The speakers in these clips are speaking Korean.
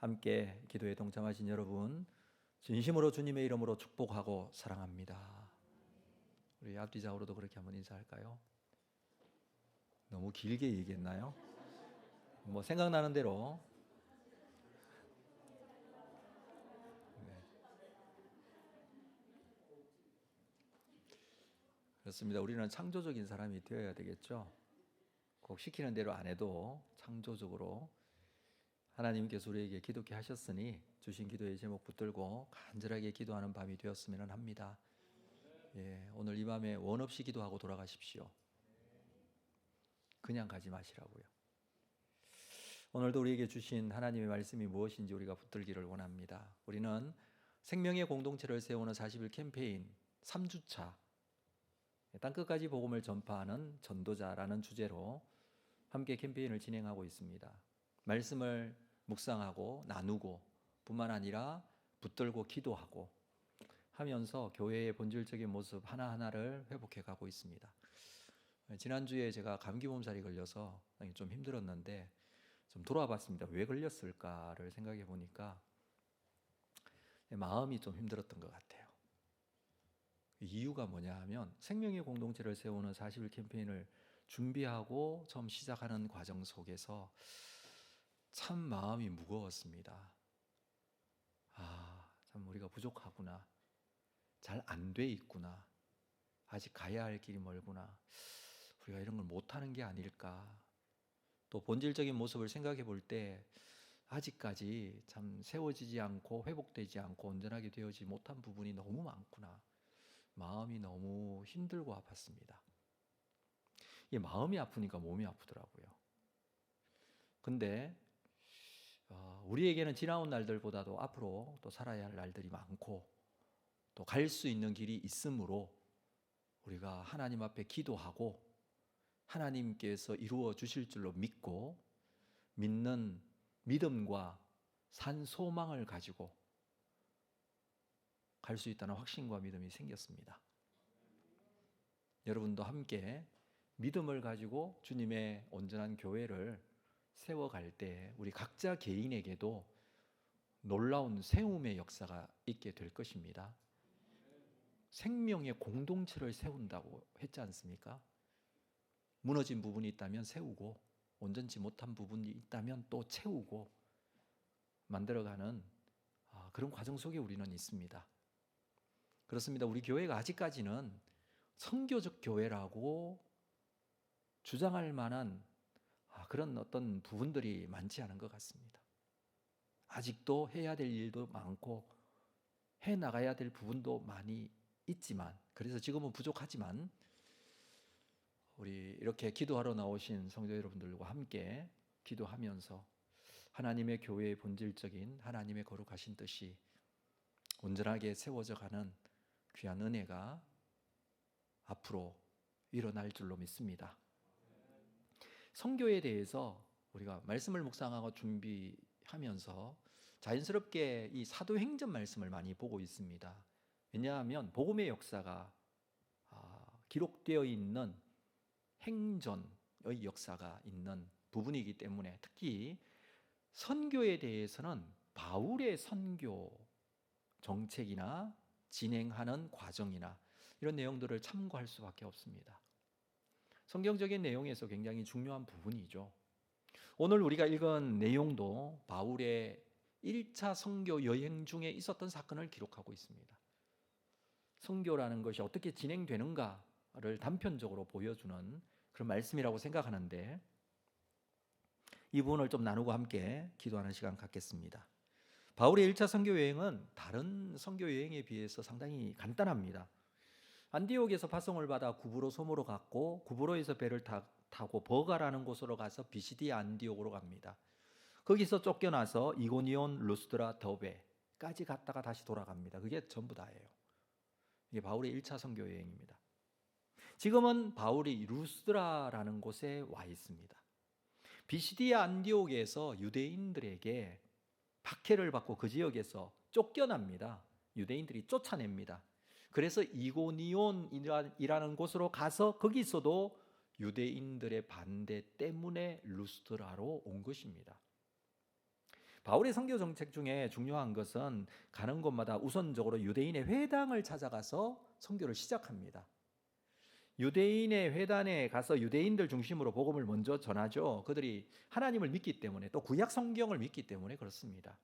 함께 기도에 동참하신 여러분, 진심으로 주님의 이름으로 축복하고 사랑합니다. 우리 앞뒤 좌우로도 그렇게 한번 인사할까요? 너무 길게 얘기했나요? 뭐 생각나는 대로. 네. 그렇습니다. 우리는 창조적인 사람이 되어야 되겠죠. 꼭 시키는 대로 안 해도 창조적으로 하나님께서 우리에게 기도케 하셨으니 주신 기도의 제목 붙들고 간절하게 기도하는 밤이 되었으면 합니다. 오늘 이 밤에 원 없이 기도하고 돌아가십시오. 그냥 가지 마시라고요. 오늘도 우리에게 주신 하나님의 말씀이 무엇인지 우리가 붙들기를 원합니다. 우리는 생명의 공동체를 세우는 40일 캠페인 3주차 땅끝까지 복음을 전파하는 전도자라는 주제로 함께 캠페인을 진행하고 있습니다. 말씀을 묵상하고 나누고 뿐만 아니라 붙들고 기도하고 하면서 교회의 본질적인 모습 하나하나를 회복해 가고 있습니다. 지난주에 제가 감기 몸살이 걸려서 좀 힘들었는데 좀 돌아봤습니다. 왜 걸렸을까를 생각해 보니까 마음이 좀 힘들었던 것 같아요. 이유가 뭐냐 하면 생명의 공동체를 세우는 40일 캠페인을 준비하고 처음 시작하는 과정 속에서 참 마음이 무거웠습니다. 참 우리가 부족하구나. 잘 안 돼 있구나. 아직 가야 할 길이 멀구나. 우리가 이런 걸 못하는 게 아닐까. 또 본질적인 모습을 생각해 볼 때 아직까지 참 세워지지 않고 회복되지 않고 온전하게 되어지지 못한 부분이 너무 많구나. 마음이 너무 힘들고 아팠습니다. 이게 마음이 아프니까 몸이 아프더라고요. 근데 우리에게는 지나온 날들보다도 앞으로 또 살아야 할 날들이 많고 또 갈 수 있는 길이 있으므로 우리가 하나님 앞에 기도하고 하나님께서 이루어 주실 줄로 믿고 믿는 믿음과 산 소망을 가지고 갈 수 있다는 확신과 믿음이 생겼습니다. 여러분도 함께 믿음을 가지고 주님의 온전한 교회를 세워갈 때 우리 각자 개인에게도 놀라운 세움의 역사가 있게 될 것입니다. 생명의 공동체를 세운다고 했지 않습니까? 무너진 부분이 있다면 세우고 온전치 못한 부분이 있다면 또 채우고 만들어가는 그런 과정 속에 우리는 있습니다. 그렇습니다. 우리 교회가 아직까지는 선교적 교회라고 주장할 만한 그런 어떤 부분들이 많지 않은 것 같습니다. 아직도 해야 될 일도 많고 해 나가야 될 부분도 많이 있지만, 그래서 지금은 부족하지만 우리 이렇게 기도하러 나오신 성도 여러분들과 함께 기도하면서 하나님의 교회의 본질적인 하나님의 거룩하신 뜻이 온전하게 세워져 가는 귀한 은혜가 앞으로 일어날 줄로 믿습니다. 선교에 대해서 우리가 말씀을 묵상하고 준비하면서 자연스럽게 이 사도행전 말씀을 많이 보고 있습니다. 왜냐하면 복음의 역사가 기록되어 있는 행전의 역사가 있는 부분이기 때문에 특히 선교에 대해서는 바울의 선교 정책이나 진행하는 과정이나 이런 내용들을 참고할 수밖에 없습니다. 성경적인 내용에서 굉장히 중요한 부분이죠. 오늘 우리가 읽은 내용도 바울의 1차 선교 여행 중에 있었던 사건을 기록하고 있습니다. 선교라는 것이 어떻게 진행되는가를 단편적으로 보여주는 그런 말씀이라고 생각하는데 이 부분을 좀 나누고 함께 기도하는 시간 갖겠습니다. 바울의 1차 선교 여행은 다른 선교 여행에 비해서 상당히 간단합니다. 안디옥에서 파송을 받아 구브로 섬으로 갔고 구브로에서 배를 타고 버가라는 곳으로 가서 비시디아 안디옥으로 갑니다. 거기서 쫓겨나서 이고니온, 루스드라, 더베까지 갔다가 다시 돌아갑니다. 그게 전부 다예요. 이게 바울의 1차 선교 여행입니다. 지금은 바울이 루스드라라는 곳에 와 있습니다. 비시디아 안디옥에서 유대인들에게 박해를 받고 그 지역에서 쫓겨납니다. 유대인들이 쫓아냅니다. 그래서 이고니온이라는 곳으로 가서 거기서도 유대인들의 반대 때문에 루스드라로 온 것입니다. 바울의 선교 정책 중에 중요한 것은 가는 곳마다 우선적으로 유대인의 회당을 찾아가서 선교를 시작합니다. 유대인의 회당에 가서 유대인들 중심으로 복음을 먼저 전하죠. 그들이 하나님을 믿기 때문에, 또 구약 성경을 믿기 때문에 그렇습니다.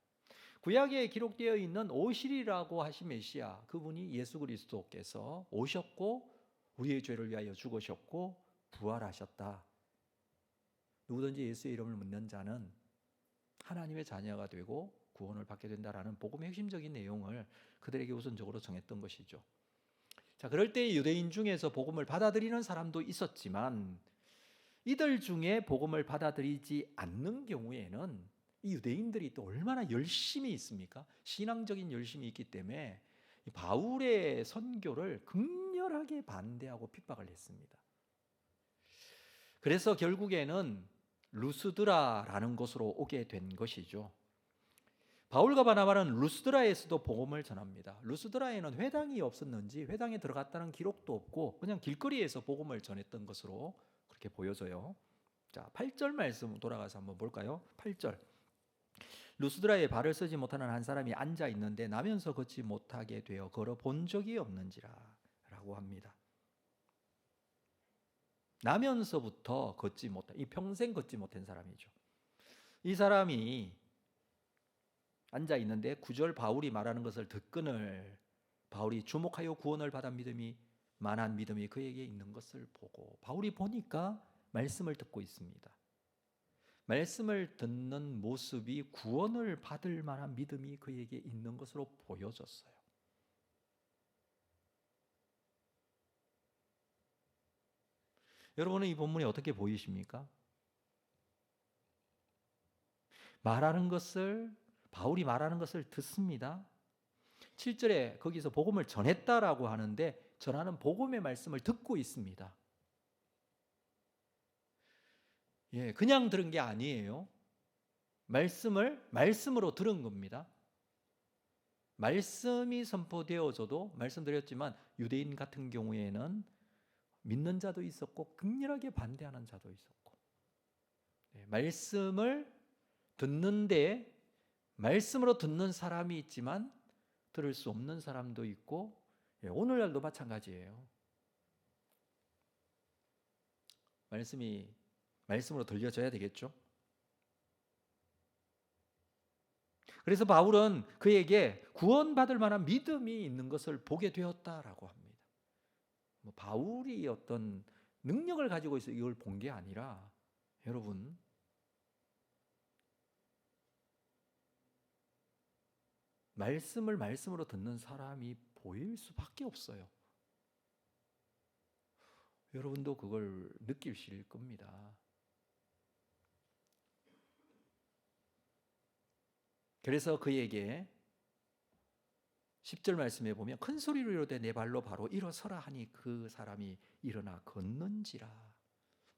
구약에 기록되어 있는 오실이라고 하신 메시아, 그분이 예수 그리스도께서 오셨고 우리의 죄를 위하여 죽으셨고 부활하셨다. 누구든지 예수의 이름을 묻는 자는 하나님의 자녀가 되고 구원을 받게 된다라는 복음의 핵심적인 내용을 그들에게 우선적으로 정했던 것이죠. 자, 그럴 때 유대인 중에서 복음을 받아들이는 사람도 있었지만 이들 중에 복음을 받아들이지 않는 경우에는 이 유대인들이 또 얼마나 열심히 있습니까? 신앙적인 열심이 있기 때문에 바울의 선교를 극렬하게 반대하고 핍박을 했습니다. 그래서 결국에는 루스드라라는 곳으로 오게 된 것이죠. 바울과 바나바는 루스드라에서도 복음을 전합니다. 루스드라에는 회당이 없었는지 회당에 들어갔다는 기록도 없고 그냥 길거리에서 복음을 전했던 것으로 그렇게 보여져요. 자, 8절 말씀 돌아가서 한번 볼까요? 8절. 루스드라에 발을 쓰지 못하는 한 사람이 앉아 있는데 나면서 걷지 못하게 되어 걸어 본 적이 없는지라 라고 합니다. 나면서부터 걷지 못한, 이 평생 걷지 못한 사람이죠. 이 사람이 앉아 있는데 9절 바울이 말하는 것을 듣거늘 바울이 주목하여 구원을 받아 믿음이 만한 믿음이 그에게 있는 것을 보고, 바울이 보니까 말씀을 듣고 있습니다. 말씀을 듣는 모습이 구원을 받을 만한 믿음이 그에게 있는 것으로 보여졌어요. 여러분은 이 본문이 어떻게 보이십니까? 말하는 것을, 바울이 말하는 것을 듣습니다. 7절에 거기서 복음을 전했다라고 하는데 전하는 복음의 말씀을 듣고 있습니다. 예, 그냥 들은 게 아니에요. 말씀으로 들은 겁니다. 말씀이 선포되어져도 말씀드렸지만 유대인 같은 경우에는 믿는 자도 있었고 극렬하게 반대하는 자도 있었고, 말씀을 듣는데 말씀으로 듣는 사람이 있지만 들을 수 없는 사람도 있고, 오늘날도 마찬가지예요. 말씀으로 들려져야 되겠죠. 그래서 바울은 그에게 구원받을 만한 믿음이 있는 것을 보게 되었다라고 합니다. 바울이 어떤 능력을 가지고 있어 이걸 본 게 아니라, 여러분, 말씀을 말씀으로 듣는 사람이 보일 수밖에 없어요. 여러분도 그걸 느끼실 겁니다. 그래서 그에게 10절 말씀에 보면 큰 소리로 이르되 내 발로 바로 일어서라 하니 그 사람이 일어나 걷는지라.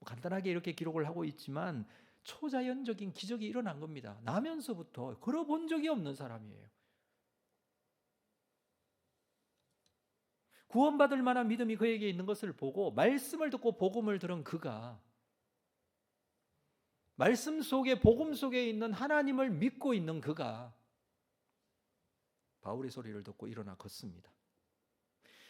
간단하게 이렇게 기록을 하고 있지만 초자연적인 기적이 일어난 겁니다. 나면서부터 걸어본 적이 없는 사람이에요. 구원받을 만한 믿음이 그에게 있는 것을 보고 말씀을 듣고 복음을 들은 그가 말씀 속에, 복음 속에 있는 하나님을 믿고 있는 그가 바울의 소리를 듣고 일어나 걷습니다.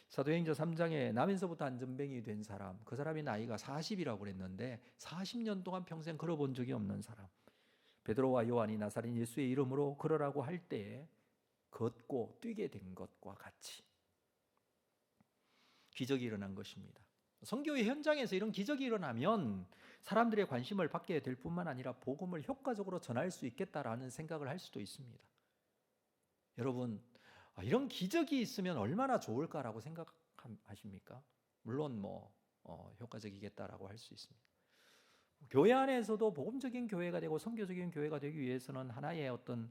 사도행전 3장에 나면서부터 안전뱅이 된 사람, 그 사람이 나이가 40이라고 그랬는데 40년 동안 평생 걸어본 적이 없는 사람, 베드로와 요한이 나사렛 예수의 이름으로 걸으라고 할 때에 걷고 뛰게 된 것과 같이 기적이 일어난 것입니다. 선교의 현장에서 이런 기적이 일어나면 사람들의 관심을 받게 될 뿐만 아니라 복음을 효과적으로 전할 수 있겠다라는 생각을 할 수도 있습니다. 여러분, 이런 기적이 있으면 얼마나 좋을까라고 생각하십니까? 물론 효과적이겠다라고 할 수 있습니다. 교회 안에서도 복음적인 교회가 되고 선교적인 교회가 되기 위해서는 하나의 어떤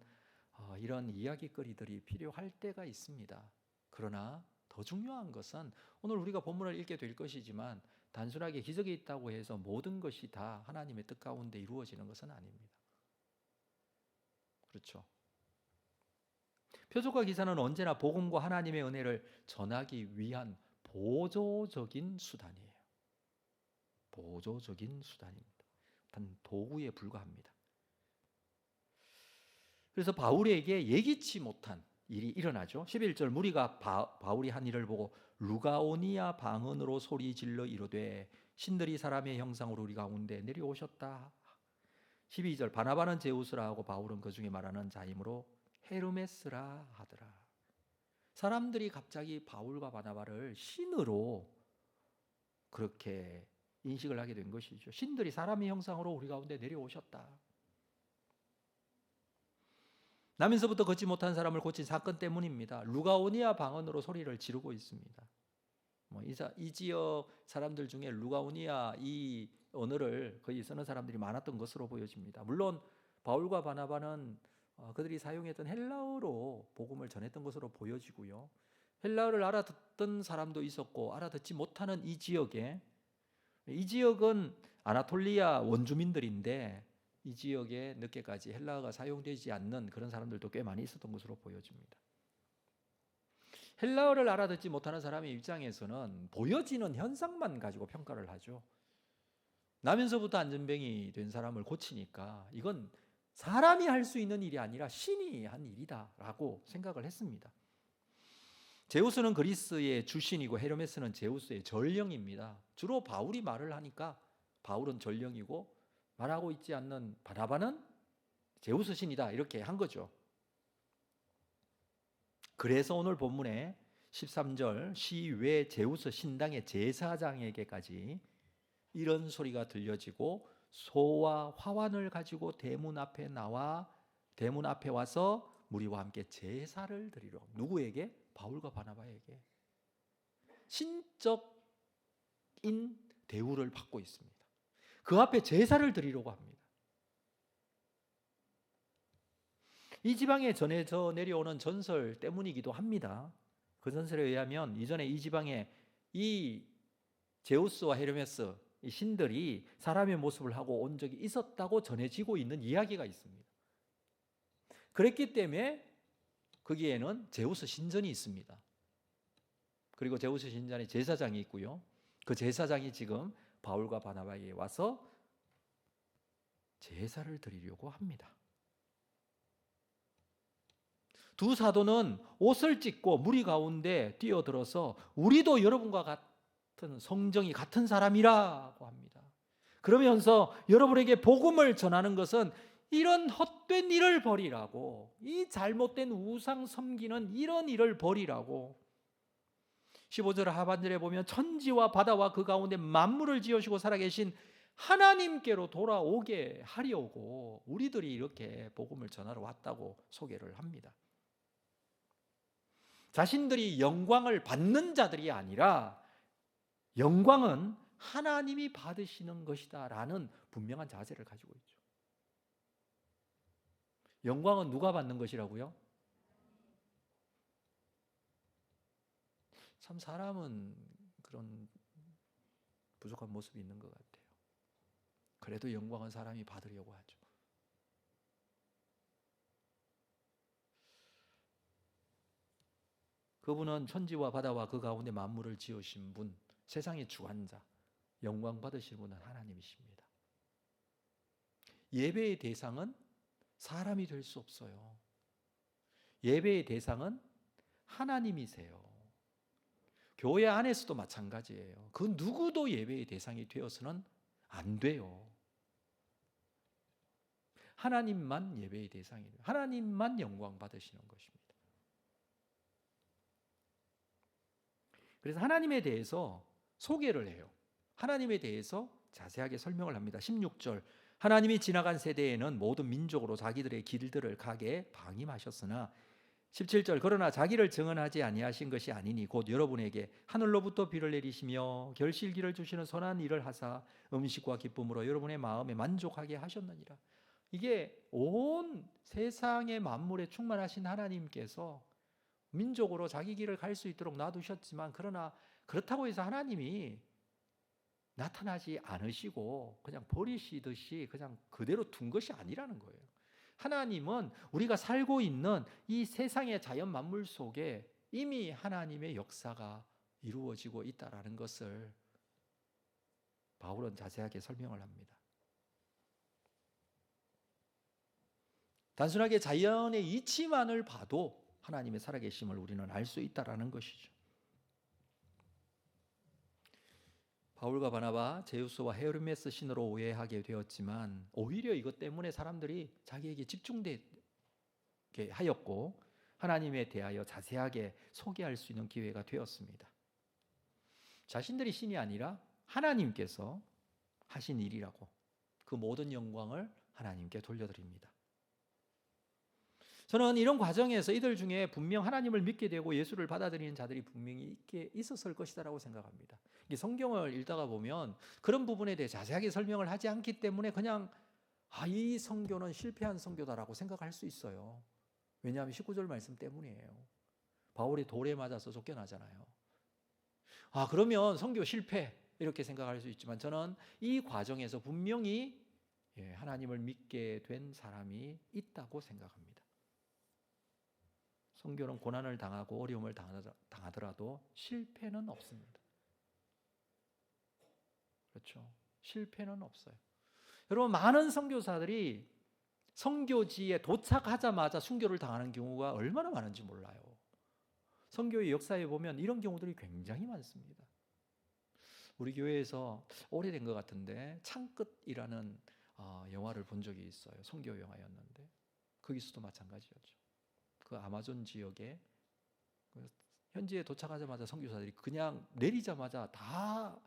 이런 이야기거리들이 필요할 때가 있습니다. 그러나 더 중요한 것은 오늘 우리가 본문을 읽게 될 것이지만 단순하게 기적이 있다고 해서 모든 것이 다 하나님의 뜻 가운데 이루어지는 것은 아닙니다. 그렇죠? 표적과 기사는 언제나 복음과 하나님의 은혜를 전하기 위한 보조적인 수단이에요. 보조적인 수단입니다. 단 도구에 불과합니다. 그래서 바울에게 예기치 못한 일이 일어나죠. 11절 무리가 바울이 한 일을 보고 루가오니아 방언으로 소리 질러 이르되 신들이 사람의 형상으로 우리 가운데 내려오셨다. 12절 바나바는 제우스라 하고 바울은 그 중에 말하는 자이므로 헤르메스라 하더라. 사람들이 갑자기 바울과 바나바를 신으로 그렇게 인식을 하게 된 것이죠. 신들이 사람의 형상으로 우리 가운데 내려오셨다. 나면서부터 걷지 못한 사람을 고친 사건 때문입니다. 루가오니아 방언으로 소리를 지르고 있습니다. 이 지역 사람들 중에 루가오니아 이 언어를 거의 쓰는 사람들이 많았던 것으로 보여집니다. 물론 바울과 바나바는 그들이 사용했던 헬라어로 복음을 전했던 것으로 보여지고요. 헬라어를 알아듣던 사람도 있었고 알아듣지 못하는 이 지역은 아나톨리아 원주민들인데 이 지역에 늦게까지 헬라어가 사용되지 않는 그런 사람들도 꽤 많이 있었던 것으로 보여집니다. 헬라어를 알아듣지 못하는 사람의 입장에서는 보여지는 현상만 가지고 평가를 하죠. 나면서부터 안전병이 된 사람을 고치니까 이건 사람이 할 수 있는 일이 아니라 신이 한 일이다라고 생각을 했습니다. 제우스는 그리스의 주신이고 헤르메스는 제우스의 전령입니다. 주로 바울이 말을 하니까 바울은 전령이고 말하고 있지 않는 바나바는 제우스 신이다 이렇게 한 거죠. 그래서 오늘 본문에 13절 시외 제우스 신당의 제사장에게까지 이런 소리가 들려지고 소와 화환을 가지고 대문 앞에 와서 무리와 함께 제사를 드리러. 누구에게? 바울과 바나바에게 신적인 대우를 받고 있습니다. 그 앞에 제사를 드리려고 합니다. 이 지방에 전해져 내려오는 전설 때문이기도 합니다. 그 전설에 의하면 이전에 이 지방에 이 제우스와 헤르메스 이 신들이 사람의 모습을 하고 온 적이 있었다고 전해지고 있는 이야기가 있습니다. 그랬기 때문에 거기에는 제우스 신전이 있습니다. 그리고 제우스 신전에 제사장이 있고요. 그 제사장이 지금 바울과 바나바에게 와서 제사를 드리려고 합니다. 두 사도는 옷을 찢고 무리 가운데 뛰어들어서 우리도 여러분과 같은 성정이 같은 사람이라고 합니다. 그러면서 여러분에게 복음을 전하는 것은 이런 헛된 일을 버리라고, 이 잘못된 우상 섬기는 이런 일을 버리라고. 15절 하반절에 보면 천지와 바다와 그 가운데 만물을 지으시고 살아계신 하나님께로 돌아오게 하려고 우리들이 이렇게 복음을 전하러 왔다고 소개를 합니다. 자신들이 영광을 받는 자들이 아니라 영광은 하나님이 받으시는 것이다 라는 분명한 자세를 가지고 있죠. 영광은 누가 받는 것이라고요? 참 사람은 그런 부족한 모습이 있는 것 같아요. 그래도 영광은 사람이 받으려고 하죠. 그분은 천지와 바다와 그 가운데 만물을 지으신 분, 세상의 주관자, 영광 받으실 분은 하나님이십니다. 예배의 대상은 사람이 될 수 없어요. 예배의 대상은 하나님이세요. 교회 안에서도 마찬가지예요. 그 누구도 예배의 대상이 되어서는 안 돼요. 하나님만 예배의 대상이에요. 하나님만 영광 받으시는 것입니다. 그래서 하나님에 대해서 소개를 해요. 하나님에 대해서 자세하게 설명을 합니다. 16절 하나님이 지나간 세대에는 모든 민족으로 자기들의 길들을 가게 방임하셨으나 17절 그러나 자기를 증언하지 아니하신 것이 아니니 곧 여러분에게 하늘로부터 비를 내리시며 결실기를 주시는 선한 일을 하사 음식과 기쁨으로 여러분의 마음에 만족하게 하셨느니라. 이게 온 세상의 만물에 충만하신 하나님께서 민족으로 자기 길을 갈 수 있도록 놔두셨지만 그러나 그렇다고 해서 하나님이 나타나지 않으시고 그냥 버리시듯이 그냥 그대로 둔 것이 아니라는 거예요. 하나님은 우리가 살고 있는 이 세상의 자연 만물 속에 이미 하나님의 역사가 이루어지고 있다라는 것을 바울은 자세하게 설명을 합니다. 단순하게 자연의 이치만을 봐도 하나님의 살아계심을 우리는 알 수 있다라는 것이죠. 바울과 바나바, 제우스와 헤르메스 신으로 오해하게 되었지만 오히려 이것 때문에 사람들이 자기에게 집중되게 하였고 하나님에 대하여 자세하게 소개할 수 있는 기회가 되었습니다. 자신들이 신이 아니라 하나님께서 하신 일이라고 그 모든 영광을 하나님께 돌려드립니다. 저는 이런 과정에서 이들 중에 분명 하나님을 믿게 되고 예수를 받아들이는 자들이 분명히 있었을 것이다라고 생각합니다. 이 성경을 읽다가 보면 그런 부분에 대해 자세하게 설명을 하지 않기 때문에 그냥 이 성교는 실패한 성교다라고 생각할 수 있어요. 왜냐하면 19절 말씀 때문이에요. 바울이 돌에 맞아서 쫓겨나잖아요. 그러면 성교 실패 이렇게 생각할 수 있지만 저는 이 과정에서 분명히 하나님을 믿게 된 사람이 있다고 생각합니다. 성교는 고난을 당하고 어려움을 당하더라도 실패는 없습니다. 그렇죠? 실패는 없어요. 여러분, 많은 선교사들이 선교지에 도착하자마자 순교를 당하는 경우가 얼마나 많은지 몰라요. 선교의 역사에 보면 이런 경우들이 굉장히 많습니다. 우리 교회에서 오래된 것 같은데 창끝이라는 영화를 본 적이 있어요. 선교 영화였는데 거기서도 마찬가지였죠. 그 아마존 지역에 현지에 도착하자마자 선교사들이 그냥 내리자마자 다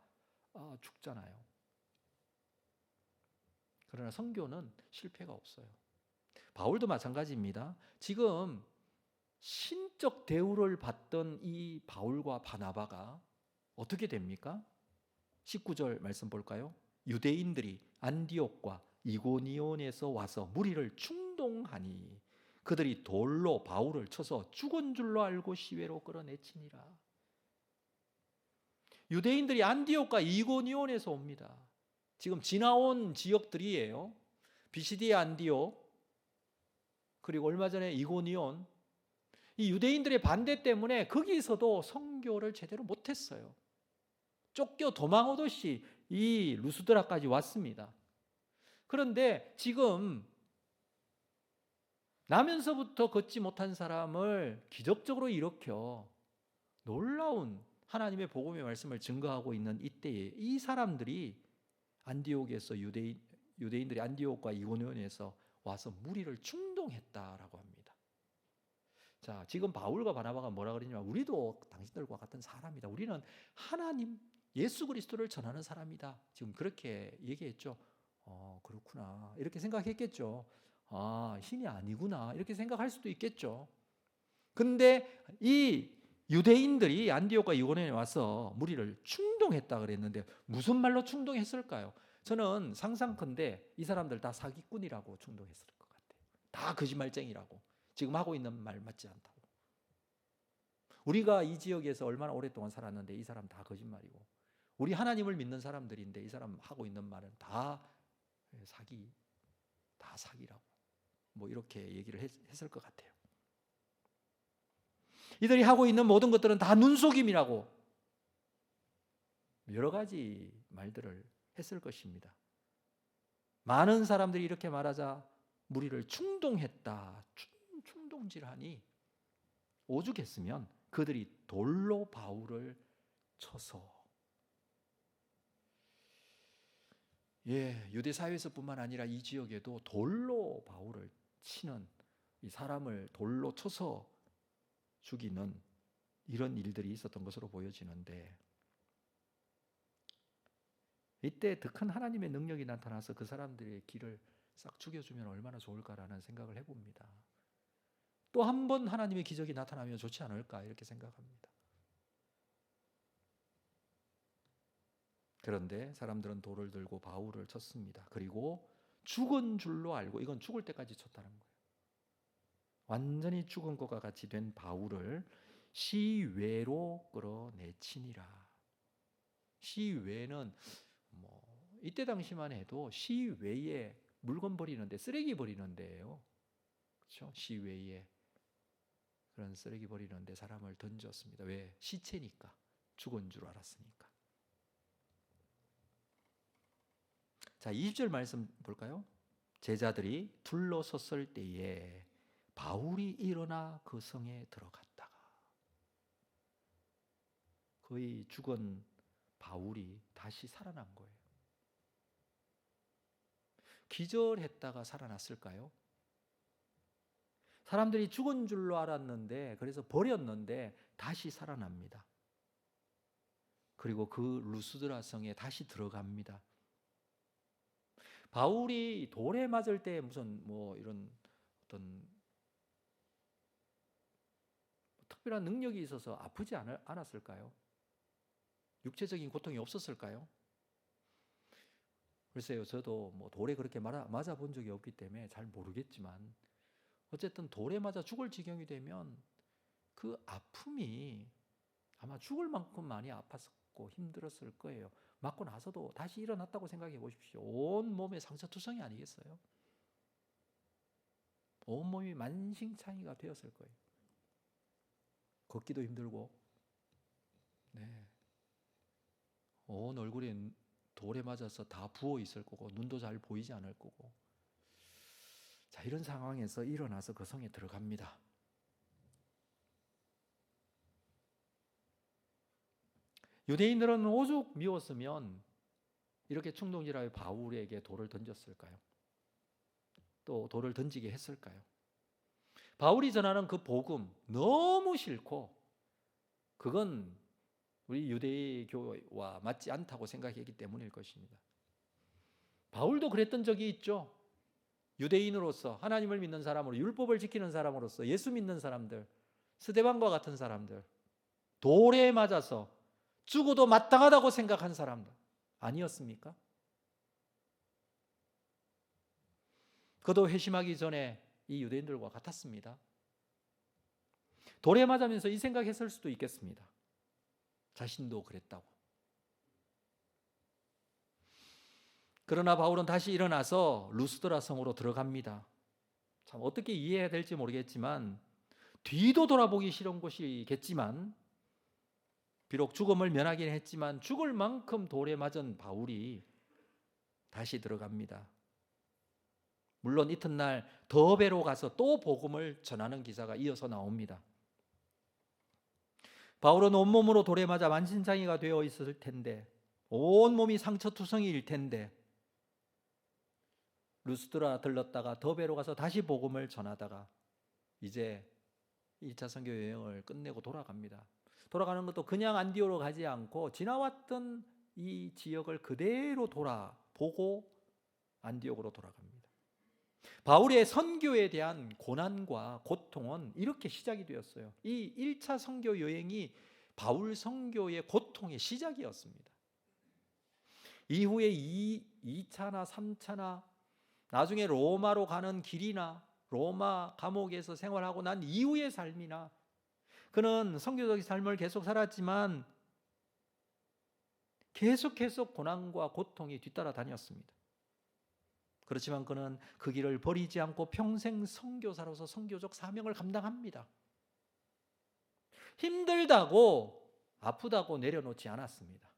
죽잖아요. 그러나 선교는 실패가 없어요. 바울도 마찬가지입니다. 지금 신적 대우를 받던 이 바울과 바나바가 어떻게 됩니까? 19절 말씀 볼까요? 유대인들이 안디옥과 이고니온에서 와서 무리를 충동하니 그들이 돌로 바울을 쳐서 죽은 줄로 알고 시외로 끌어내치니라. 유대인들이 안디옥과 이고니온에서 옵니다. 지금 지나온 지역들이에요. 비시디의 안디옥, 그리고 얼마 전에 이고니온. 이 유대인들의 반대 때문에 거기서도 선교를 제대로 못했어요. 쫓겨 도망오듯이 이 루스드라까지 왔습니다. 그런데 지금 나면서부터 걷지 못한 사람을 기적적으로 일으켜 놀라운 하나님의 복음의 말씀을 증거하고 있는 이때에 이 사람들이 안디옥에서 유대인들이 안디옥과 이고니온에서 와서 무리를 충동했다라고 합니다. 자, 지금 바울과 바나바가 뭐라 그러냐면 우리도 당신들과 같은 사람이다. 우리는 하나님 예수 그리스도를 전하는 사람이다. 지금 그렇게 얘기했죠. 그렇구나. 이렇게 생각했겠죠. 신이 아니구나. 이렇게 생각할 수도 있겠죠. 근데 이 유대인들이 안디옥과 이고니온에 와서 무리를 충동했다 그랬는데 무슨 말로 충동했을까요? 저는 상상컨대 이 사람들 다 사기꾼이라고 충동했을 것 같아요. 다 거짓말쟁이라고. 지금 하고 있는 말 맞지 않다고. 우리가 이 지역에서 얼마나 오랫동안 살았는데 이 사람 다 거짓말이고 우리 하나님을 믿는 사람들인데 이 사람 하고 있는 말은 다 사기라고 뭐 이렇게 얘기를 했을 것 같아요. 이들이 하고 있는 모든 것들은 다 눈속임이라고 여러 가지 말들을 했을 것입니다. 많은 사람들이 이렇게 말하자 무리를 충동했다. 충동질하니 오죽했으면 그들이 돌로 바울을 쳐서 유대 사회에서뿐만 아니라 이 지역에도 돌로 바울을 치는 이 사람을 돌로 쳐서 죽이는 이런 일들이 있었던 것으로 보여지는데 이때 더 큰 하나님의 능력이 나타나서 그 사람들의 길을 싹 죽여주면 얼마나 좋을까라는 생각을 해봅니다. 또 한 번 하나님의 기적이 나타나면 좋지 않을까 이렇게 생각합니다. 그런데 사람들은 돌을 들고 바울을 쳤습니다. 그리고 죽은 줄로 알고 이건 죽을 때까지 쳤다는 거예요. 완전히 죽은 것과 같이 된 바울을 시외로 끌어내치니라. 시외는 이때 당시만 해도 시외에 물건 버리는데 쓰레기 버리는 데예요. 그렇죠? 시외에 그런 쓰레기 버리는데 사람을 던졌습니다. 왜? 시체니까. 죽은 줄 알았으니까. 자, 20절 말씀 볼까요? 제자들이 둘러섰을 때에 바울이 일어나 그 성에 들어갔다가 거의 죽은 바울이 다시 살아난 거예요. 기절했다가 살아났을까요? 사람들이 죽은 줄로 알았는데, 그래서 버렸는데 다시 살아납니다. 그리고 그 루스드라 성에 다시 들어갑니다. 바울이 돌에 맞을 때 무슨 이런 어떤 특별한 능력이 있어서 아프지 않았을까요? 육체적인 고통이 없었을까요? 글쎄요, 저도 돌에 그렇게 맞아 본 적이 없기 때문에 잘 모르겠지만, 어쨌든 돌에 맞아 죽을 지경이 되면 그 아픔이 아마 죽을 만큼 많이 아팠고 힘들었을 거예요. 맞고 나서도 다시 일어났다고 생각해 보십시오. 온 몸에 상처투성이 아니겠어요? 온 몸이 만신창이가 되었을 거예요. 걷기도 힘들고, 온 얼굴에 돌에 맞아서 다 부어 있을 거고, 눈도 잘 보이지 않을 거고. 자, 이런 상황에서 일어나서 그 성에 들어갑니다. 유대인들은 오죽 미웠으면 이렇게 충동질하여 바울에게 돌을 던졌을까요? 또 돌을 던지게 했을까요? 바울이 전하는 그 복음 너무 싫고, 그건 우리 유대교와 맞지 않다고 생각했기 때문일 것입니다. 바울도 그랬던 적이 있죠. 유대인으로서, 하나님을 믿는 사람으로, 율법을 지키는 사람으로서, 예수 믿는 사람들, 스데반과 같은 사람들, 돌에 맞아서 죽어도 마땅하다고 생각한 사람들 아니었습니까? 그도 회심하기 전에 이 유대인들과 같았습니다. 돌에 맞으면서 이 생각했을 수도 있겠습니다. 자신도 그랬다고. 그러나 바울은 다시 일어나서 루스드라 성으로 들어갑니다. 참 어떻게 이해해야 될지 모르겠지만, 뒤도 돌아보기 싫은 곳이겠지만, 비록 죽음을 면하긴 했지만 죽을 만큼 돌에 맞은 바울이 다시 들어갑니다. 물론 이튿날 더베로 가서 또 복음을 전하는 기사가 이어서 나옵니다. 바울은 온몸으로 돌에 맞아 만신창이가 되어 있을 텐데, 온몸이 상처투성이일 텐데, 루스드라 들렀다가 더베로 가서 다시 복음을 전하다가 이제 1차 선교 여행을 끝내고 돌아갑니다. 돌아가는 것도 그냥 안디오로 가지 않고 지나왔던 이 지역을 그대로 돌아보고 안디옥으로 돌아갑니다. 바울의 선교에 대한 고난과 고통은 이렇게 시작이 되었어요. 이 1차 선교 여행이 바울 선교의 고통의 시작이었습니다. 이후에 2차나 3차나 나중에 로마로 가는 길이나 로마 감옥에서 생활하고 난 이후의 삶이나, 그는 선교적 삶을 계속 살았지만 계속해서 고난과 고통이 뒤따라 다녔습니다. 그렇지만 그는 그 길을 버리지 않고 평생 선교사로서 선교적 사명을 감당합니다. 힘들다고 아프다고 내려놓지 않았습니다.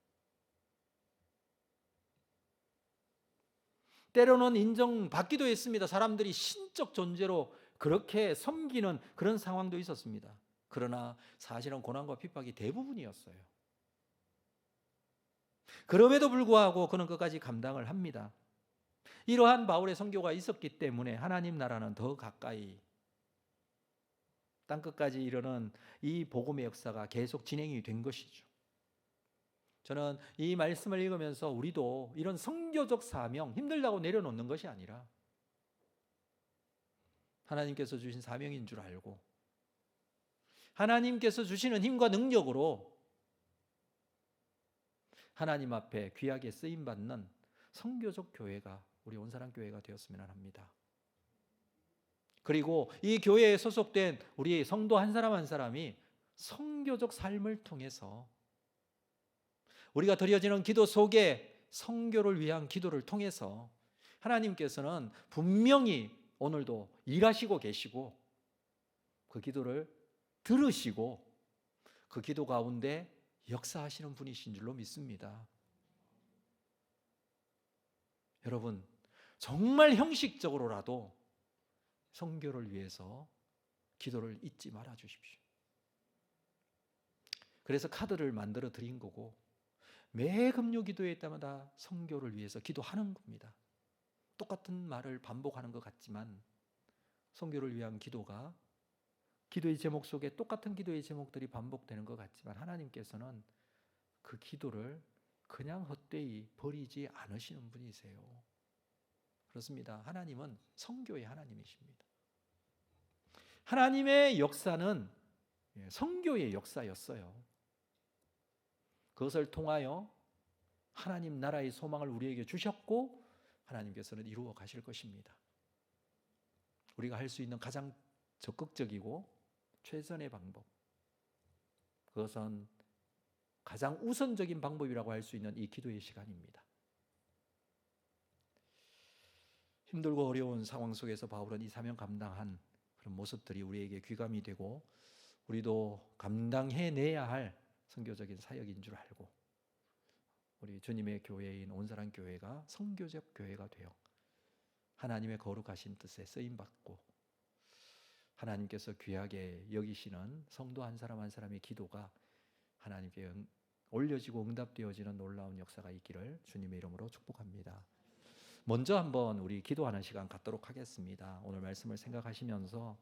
때로는 인정받기도 했습니다. 사람들이 신적 존재로 그렇게 섬기는 그런 상황도 있었습니다. 그러나 사실은 고난과 핍박이 대부분이었어요. 그럼에도 불구하고 그는 끝까지 감당을 합니다. 이러한 바울의 선교가 있었기 때문에 하나님 나라는 더 가까이 땅끝까지 이르는 이 복음의 역사가 계속 진행이 된 것이죠. 저는 이 말씀을 읽으면서 우리도 이런 선교적 사명, 힘들다고 내려놓는 것이 아니라 하나님께서 주신 사명인 줄 알고 하나님께서 주시는 힘과 능력으로 하나님 앞에 귀하게 쓰임받는 선교적 교회가 우리 온사랑교회가 되었으면 합니다. 그리고 이 교회에 소속된 우리 성도 한 사람 한 사람이 선교적 삶을 통해서 우리가 드려지는 기도 속에 선교를 위한 기도를 통해서 하나님께서는 분명히 오늘도 일하시고 계시고 그 기도를 들으시고 그 기도 가운데 역사하시는 분이신 줄로 믿습니다. 여러분, 정말 형식적으로라도 선교를 위해서 기도를 잊지 말아 주십시오. 그래서 카드를 만들어 드린 거고 매 금요 기도회 때마다 선교를 위해서 기도하는 겁니다. 똑같은 말을 반복하는 것 같지만 선교를 위한 기도가 기도의 제목 속에 똑같은 기도의 제목들이 반복되는 것 같지만 하나님께서는 그 기도를 그냥 헛되이 버리지 않으시는 분이세요. 그렇습니다. 하나님은 선교의 하나님이십니다. 하나님의 역사는 선교의 역사였어요. 그것을 통하여 하나님 나라의 소망을 우리에게 주셨고 하나님께서는 이루어 가실 것입니다. 우리가 할 수 있는 가장 적극적이고 최선의 방법, 그것은 가장 우선적인 방법이라고 할 수 있는 이 기도의 시간입니다. 힘들고 어려운 상황 속에서 바울은 이 사명 감당한 그런 모습들이 우리에게 귀감이 되고 우리도 감당해내야 할 선교적인 사역인 줄 알고 우리 주님의 교회인 온사랑 교회가 선교적 교회가 되어 하나님의 거룩하신 뜻에 쓰임받고 하나님께서 귀하게 여기시는 성도 한 사람 한 사람의 기도가 하나님께 올려지고 응답되어지는 놀라운 역사가 있기를 주님의 이름으로 축복합니다. 먼저 한번 우리 기도하는 시간 갖도록 하겠습니다. 오늘 말씀을 생각하시면서